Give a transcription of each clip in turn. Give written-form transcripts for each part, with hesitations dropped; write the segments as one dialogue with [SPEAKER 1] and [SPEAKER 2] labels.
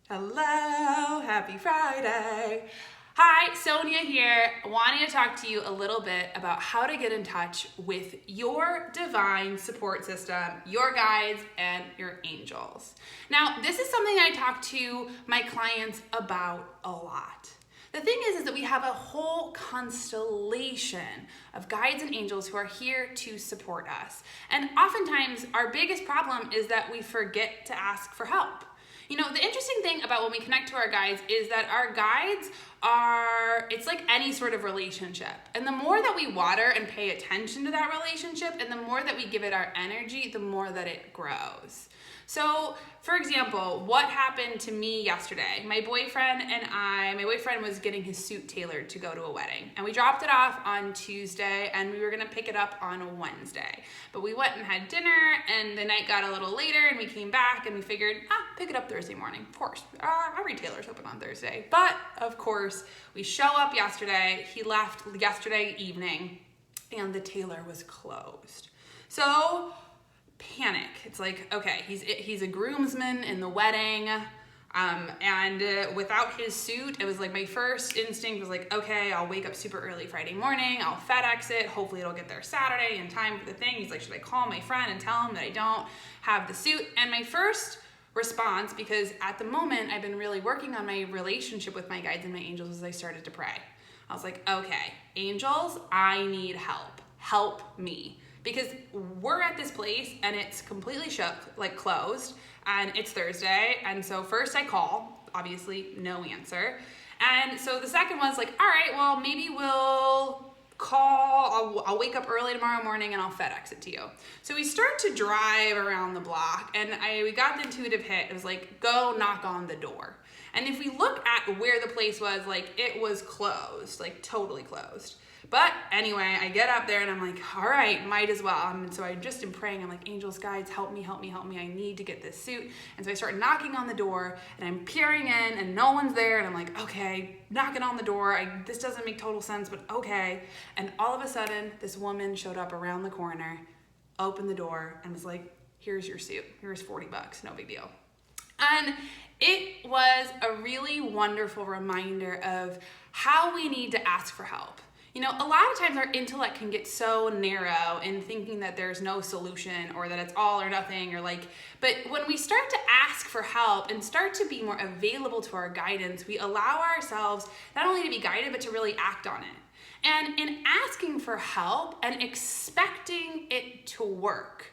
[SPEAKER 1] Hello, happy Friday. Hi, Sonia here, wanting to talk to you a little bit about how to get in touch with your divine support system, your guides, and your angels. Now, this is something I talk to my clients about a lot. The thing is that we have a whole constellation of guides and angels who are here to support us. And oftentimes, our biggest problem is that we forget to ask for help. You know, the interesting thing about when we connect to our guides is that our guides it's like any sort of relationship. And the more that we water and pay attention to that relationship, and the more that we give it our energy, the more that it grows. So, for example, what happened to me yesterday? My boyfriend was getting his suit tailored to go to a wedding. And we dropped it off on Tuesday, and we were gonna pick it up on a Wednesday. But we went and had dinner, and the night got a little later, and we came back, and we figured, pick it up Thursday morning. Of course, our retailer's open on Thursday. But, of course, we show up yesterday. He left yesterday evening, and the tailor was closed. So, panic. It's like, okay, he's a groomsman in the wedding, and without his suit, it was like my first instinct was like, okay, I'll wake up super early Friday morning, I'll FedEx it, hopefully it'll get there Saturday in time for the thing. He's like, should I call my friend and tell him that I don't have the suit? And my first response, because at the moment I've been really working on my relationship with my guides and my angels, as I started to pray. I was like, okay, angels, I need help. Help me. Because we're at this place and it's completely closed, and it's Thursday. And so first I call, obviously no answer. And so the second one's like, all right, well, maybe we'll call, I'll wake up early tomorrow morning and I'll FedEx it to you. So we start to drive around the block, and we got the intuitive hit. It was like, go knock on the door. And if we look at where the place was, like, it was closed, like totally closed. But anyway, I get up there and I'm like, all right, might as well. And so I just am praying. I'm like, angels, guides, help me, help me, help me. I need to get this suit. And so I start knocking on the door, and I'm peering in, and no one's there. And I'm like, okay, knocking on the door. This doesn't make total sense, but okay. And all of a sudden, this woman showed up around the corner, opened the door, and was like, here's your suit. Here's $40, no big deal. And it was a really wonderful reminder of how we need to ask for help. You know, a lot of times our intellect can get so narrow in thinking that there's no solution, or that it's all or nothing, but when we start to ask for help and start to be more available to our guidance, we allow ourselves not only to be guided, but to really act on it. And in asking for help and expecting it to work,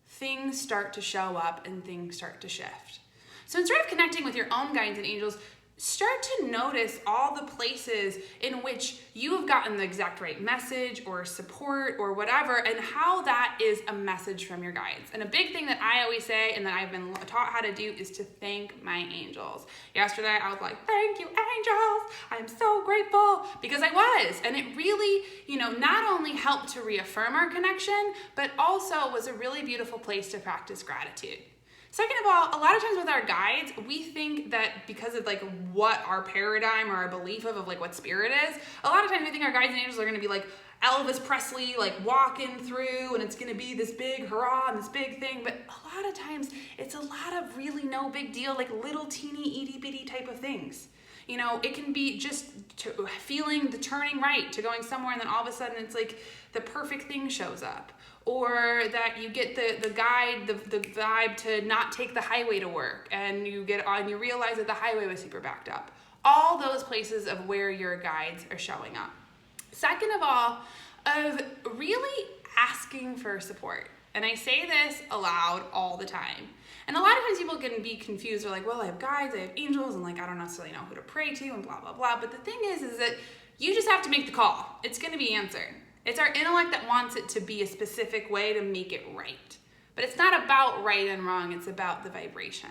[SPEAKER 1] things start to show up and things start to shift. So instead of connecting with your own guides and angels, start to notice all the places in which you have gotten the exact right message or support or whatever, and how that is a message from your guides. And a big thing that I always say, and that I've been taught how to do, is to thank my angels. Yesterday, I was like, thank you, angels. I'm so grateful, because I was. And it really, not only helped to reaffirm our connection, but also was a really beautiful place to practice gratitude. Second of all, a lot of times with our guides, we think that because of what our paradigm or our belief of what spirit is, a lot of times we think our guides and angels are going to be like Elvis Presley, walking through, and it's going to be this big hurrah and this big thing. But a lot of times it's a lot of really no big deal, little teeny itty bitty type of things. It can be just feeling the turning right to going somewhere, and then all of a sudden it's like the perfect thing shows up. Or that you get the vibe to not take the highway to work, and you get on, you realize that the highway was super backed up. All those places of where your guides are showing up. Second of all, of really asking for support. And I say this aloud all the time. And a lot of times people can be confused. They're like, well, I have guides, I have angels, and I don't necessarily know who to pray to, and blah, blah, blah. But the thing is that you just have to make the call. It's going to be answered. It's our intellect that wants it to be a specific way to make it right. But it's not about right and wrong, it's about the vibration.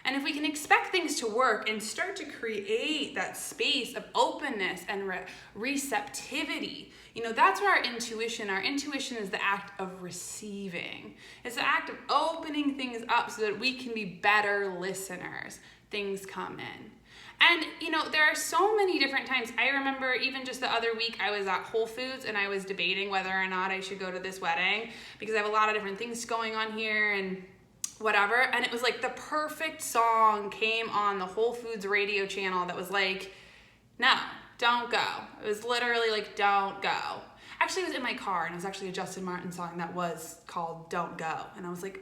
[SPEAKER 1] And if we can expect things to work and start to create that space of openness and receptivity, that's where our intuition is the act of receiving. It's the act of opening things up so that we can be better listeners. Things come in. And, there are so many different times. I remember even just the other week, I was at Whole Foods and I was debating whether or not I should go to this wedding, because I have a lot of different things going on here, and whatever, and it was like the perfect song came on the Whole Foods radio channel that was like, no, don't go. It was literally like, don't go. Actually, it was in my car, and it was actually a Justin Martin song that was called Don't Go. And I was like,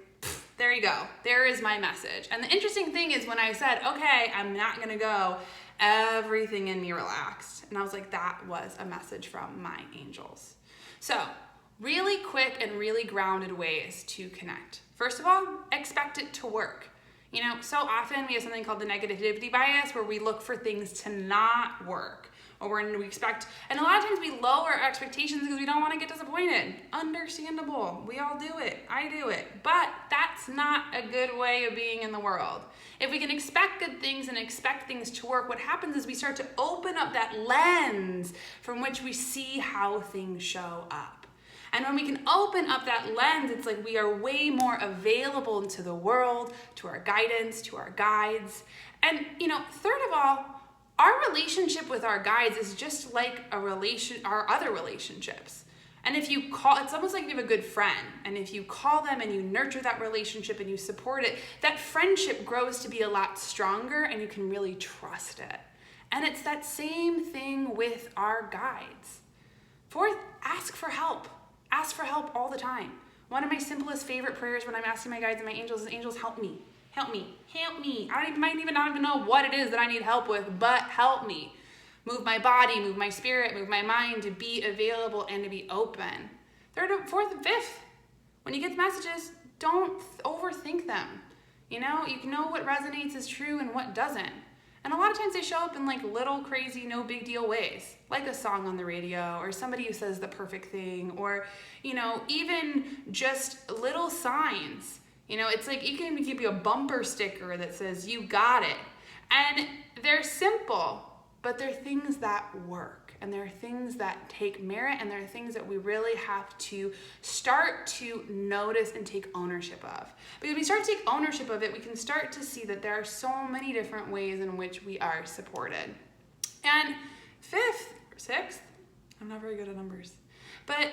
[SPEAKER 1] there you go. There is my message. And the interesting thing is when I said, okay, I'm not going to go, everything in me relaxed. And I was like, that was a message from my angels. So really quick and really grounded ways to connect. First of all, expect it to work. You know, so often we have something called the negativity bias where we look for things to not work. Or when we expect, and a lot of times we lower our expectations because we don't want to get disappointed. Understandable. We all do it. I do it. But that's not a good way of being in the world. If we can expect good things and expect things to work, what happens is we start to open up that lens from which we see how things show up. And when we can open up that lens, it's like we are way more available to the world, to our guidance, to our guides. And, you know, third of all, our relationship with our guides is just like our other relationships. And if you it's almost like you have a good friend. And if you call them and you nurture that relationship and you support it, that friendship grows to be a lot stronger and you can really trust it. And it's that same thing with our guides. Fourth, ask for help. Ask for help all the time. One of my simplest favorite prayers when I'm asking my guides and my angels is, angels, help me. Help me, help me. I might even not even know what it is that I need help with, but help me. Move my body, move my spirit, move my mind to be available and to be open. Third, fourth, and fifth, when you get the messages, don't overthink them. You know what resonates is true and what doesn't. And a lot of times they show up in like little crazy, no big deal ways, like a song on the radio or somebody who says the perfect thing, or, you know, even just little signs. You know, it's like you can give you a bumper sticker that says, you got it. And they're simple, but they're things that work. And they're things that take merit, and they're things that we really have to start to notice and take ownership of. Because when we start to take ownership of it, we can start to see that there are so many different ways in which we are supported. And fifth, or sixth, I'm not very good at numbers. But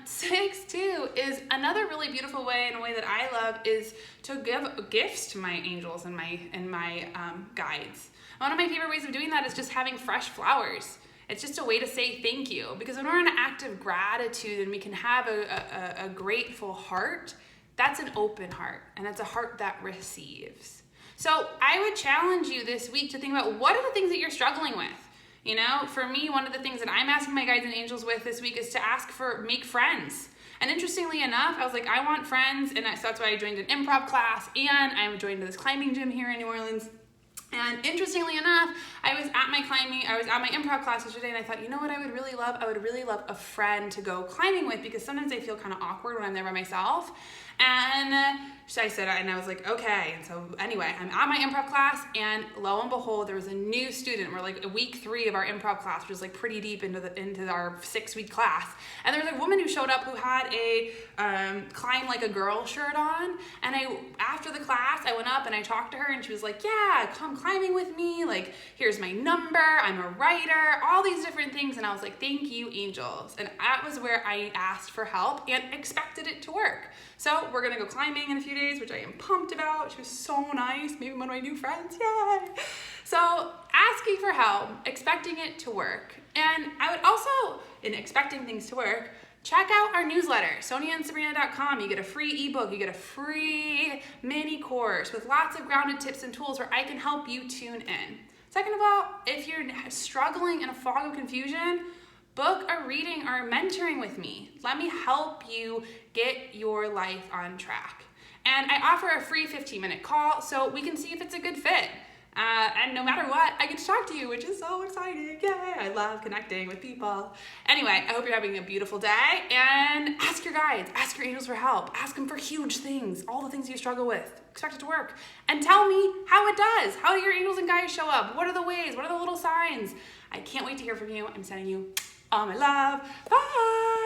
[SPEAKER 1] 6 too is another really beautiful way, and a way that I love is to give gifts to my angels and my guides. One of my favorite ways of doing that is just having fresh flowers. It's just a way to say thank you, because when we're in an act of gratitude and we can have a grateful heart, that's an open heart, and it's a heart that receives. So I would challenge you this week to think about, what are the things that you're struggling with? You know, for me, one of the things that I'm asking my guides and angels with this week is to make friends. And interestingly enough, I was like, I want friends, and so that's why I joined an improv class, and I joined this climbing gym here in New Orleans. And interestingly enough, I was at my improv class yesterday, and I thought, you know what I would really love? I would really love a friend to go climbing with, because sometimes I feel kind of awkward when I'm there by myself. And so I said, and I was like, okay. And so anyway, I'm at my improv class, and lo and behold, there was a new student. We're like week 3 of our improv class, which is like pretty deep into our 6-week class. And there was a woman who showed up who had a climb like a girl shirt on. And after the class, I went up and I talked to her, and she was like, yeah, come climbing with me. Like, here's my number. I'm a writer, all these different things. And I was like, thank you, angels. And that was where I asked for help and expected it to work. So we're gonna go climbing in a few days, which I am pumped about. She was so nice, maybe one of my new friends, yay! So asking for help, expecting it to work. And I would also, in expecting things to work, check out our newsletter, soniaandsabrina.com. You get a free ebook, you get a free mini course with lots of grounded tips and tools where I can help you tune in. Second of all, if you're struggling in a fog of confusion, book a reading or a mentoring with me. Let me help you get your life on track. And I offer a free 15-minute call so we can see if it's a good fit. And no matter what, I get to talk to you, which is so exciting. Yay! I love connecting with people. Anyway, I hope you're having a beautiful day, and ask your guides, ask your angels for help, ask them for huge things, all the things you struggle with. Expect it to work. And tell me how it does. How do your angels and guides show up? What are the ways? What are the little signs? I can't wait to hear from you. I'm sending you all my love. Bye!